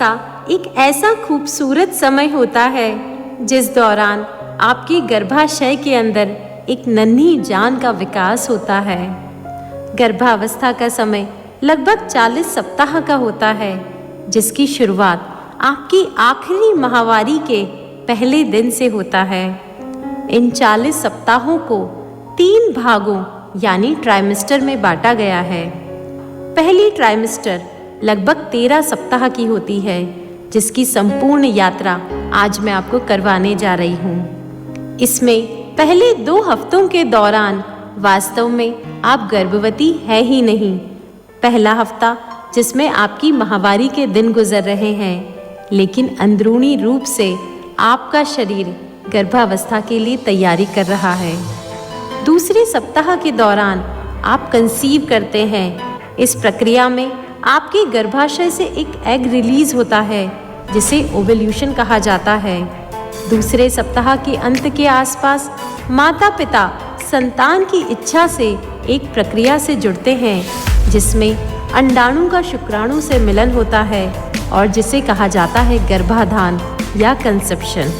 गर्भावस्था एक ऐसा खूबसूरत समय होता है जिस दौरान आपके गर्भाशय के अंदर एक नन्ही जान का विकास होता है। गर्भावस्था का समय लगभग 40 सप्ताह का होता है, जिसकी शुरुआत आपकी आखिरी माहवारी के पहले दिन से होता है। इन 40 सप्ताहों को 3 भागों यानी ट्राइमेस्टर में बांटा गया है। पहली ट्राइमेस्टर लगभग 13 सप्ताह की होती है, जिसकी संपूर्ण यात्रा आज मैं आपको करवाने जा रही हूँ। इसमें पहले 2 हफ्तों के दौरान वास्तव में आप गर्भवती है ही नहीं। पहला हफ्ता जिसमें आपकी माहवारी के दिन गुजर रहे हैं, लेकिन अंदरूनी रूप से आपका शरीर गर्भावस्था के लिए तैयारी कर रहा है। दूसरे सप्ताह के दौरान आप कंसीव करते हैं। इस प्रक्रिया में आपके गर्भाशय से एक एग रिलीज होता है, जिसे ओवल्यूशन कहा जाता है। दूसरे सप्ताह के अंत के आसपास माता पिता संतान की इच्छा से एक प्रक्रिया से जुड़ते हैं, जिसमें अंडाणु का शुक्राणु से मिलन होता है और जिसे कहा जाता है गर्भाधान या कंसेप्शन।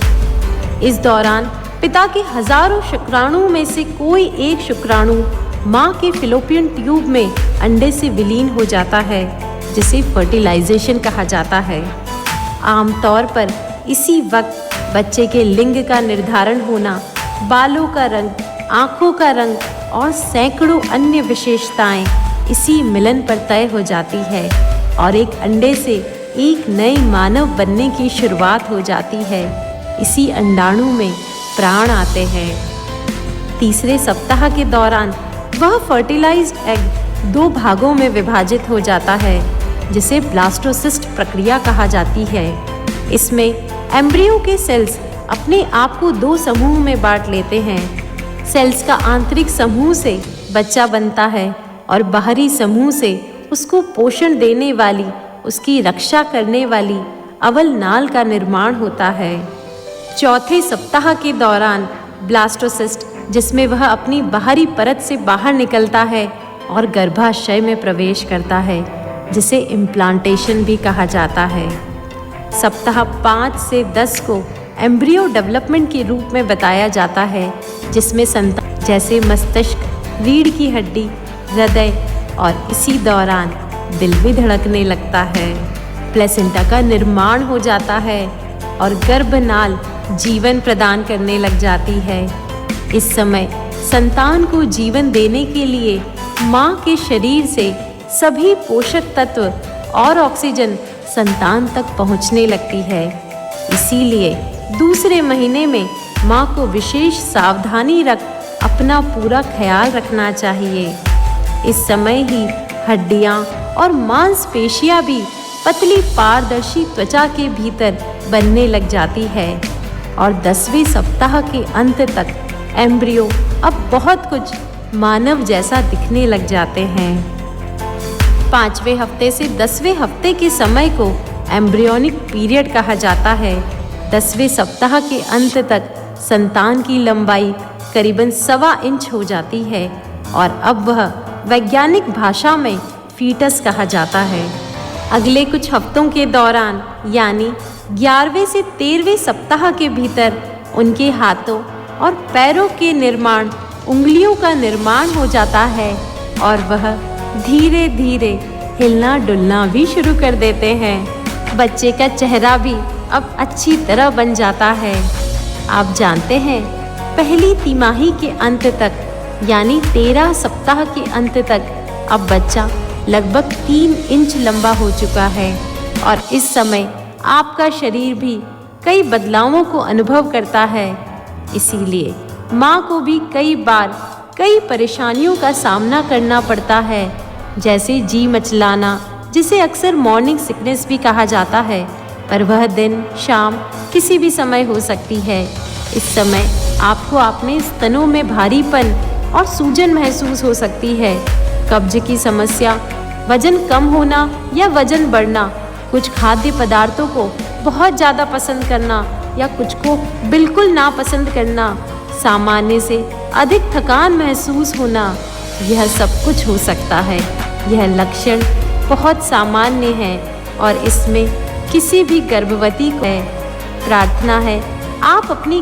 इस दौरान पिता के हजारों शुक्राणु में से कोई एक शुक्राणु माँ के फिलोपियन ट्यूब में अंडे से विलीन हो जाता है, जिसे फर्टिलाइजेशन कहा जाता है। आमतौर पर इसी वक्त बच्चे के लिंग का निर्धारण होना, बालों का रंग, आँखों का रंग और सैकड़ों अन्य विशेषताएं इसी मिलन पर तय हो जाती है और एक अंडे से एक नए मानव बनने की शुरुआत हो जाती है। इसी अंडाणु में प्राण आते हैं। तीसरे सप्ताह के दौरान वह फर्टिलाइज्ड एग 2 भागों में विभाजित हो जाता है, जिसे ब्लास्टोसिस्ट प्रक्रिया कहा जाती है। इसमें एम्ब्रियो के सेल्स अपने आप को 2 समूह में बांट लेते हैं। सेल्स का आंतरिक समूह से बच्चा बनता है और बाहरी समूह से उसको पोषण देने वाली, उसकी रक्षा करने वाली अवल नाल का निर्माण होता है। चौथे सप्ताह के दौरान ब्लास्टोसिस्ट, जिसमें वह अपनी बाहरी परत से बाहर निकलता है और गर्भाशय में प्रवेश करता है, जिसे इम्प्लांटेशन भी कहा जाता है। सप्ताह 5 से 10 को एम्ब्रियो डेवलपमेंट के रूप में बताया जाता है, जिसमें संतान जैसे मस्तिष्क, रीढ़ की हड्डी, हृदय और इसी दौरान दिल भी धड़कने लगता है। प्लेसेंटा का निर्माण हो जाता है और गर्भनाल जीवन प्रदान करने लग जाती है। इस समय संतान को जीवन देने के लिए माँ के शरीर से सभी पोषक तत्व और ऑक्सीजन संतान तक पहुँचने लगती है। इसीलिए दूसरे महीने में माँ को विशेष सावधानी रख अपना पूरा ख्याल रखना चाहिए। इस समय ही हड्डियाँ और मांसपेशियाँ भी पतली पारदर्शी त्वचा के भीतर बनने लग जाती है और 10वें सप्ताह के अंत तक एम्ब्रियो अब बहुत कुछ मानव जैसा दिखने लग जाते हैं। 5वें हफ्ते से 10वें हफ्ते के समय को एम्ब्रियोनिक पीरियड कहा जाता है। 10वें सप्ताह के अंत तक संतान की लंबाई करीबन 1.25 इंच हो जाती है और अब वह वैज्ञानिक भाषा में फीटस कहा जाता है। अगले कुछ हफ्तों के दौरान यानी 11वें से 13वें सप्ताह के भीतर उनके हाथों और पैरों के निर्माण, उंगलियों का निर्माण हो जाता है और वह धीरे धीरे हिलना डुलना भी शुरू कर देते हैं। बच्चे का चेहरा भी अब अच्छी तरह बन जाता है। आप जानते हैं, पहली तिमाही के अंत तक यानी 13 सप्ताह के अंत तक अब बच्चा लगभग 3 इंच लंबा हो चुका है और इस समय आपका शरीर भी कई बदलावों को अनुभव करता है। इसीलिए माँ को भी कई बार कई परेशानियों का सामना करना पड़ता है, जैसे जी मचलाना, जिसे अक्सर मॉर्निंग सिकनेस भी कहा जाता है, पर वह दिन शाम किसी भी समय हो सकती है। इस समय आपको अपने स्तनों में भारीपन और सूजन महसूस हो सकती है। कब्ज की समस्या, वजन कम होना या वजन बढ़ना, कुछ खाद्य पदार्थों को बहुत ज़्यादा पसंद करना या कुछ को बिल्कुल नापसंद करना, सामान्य से अधिक थकान महसूस होना, यह सब कुछ हो सकता है। यह लक्षण बहुत सामान्य है और इसमें किसी भी गर्भवती को प्रार्थना है आप अपनी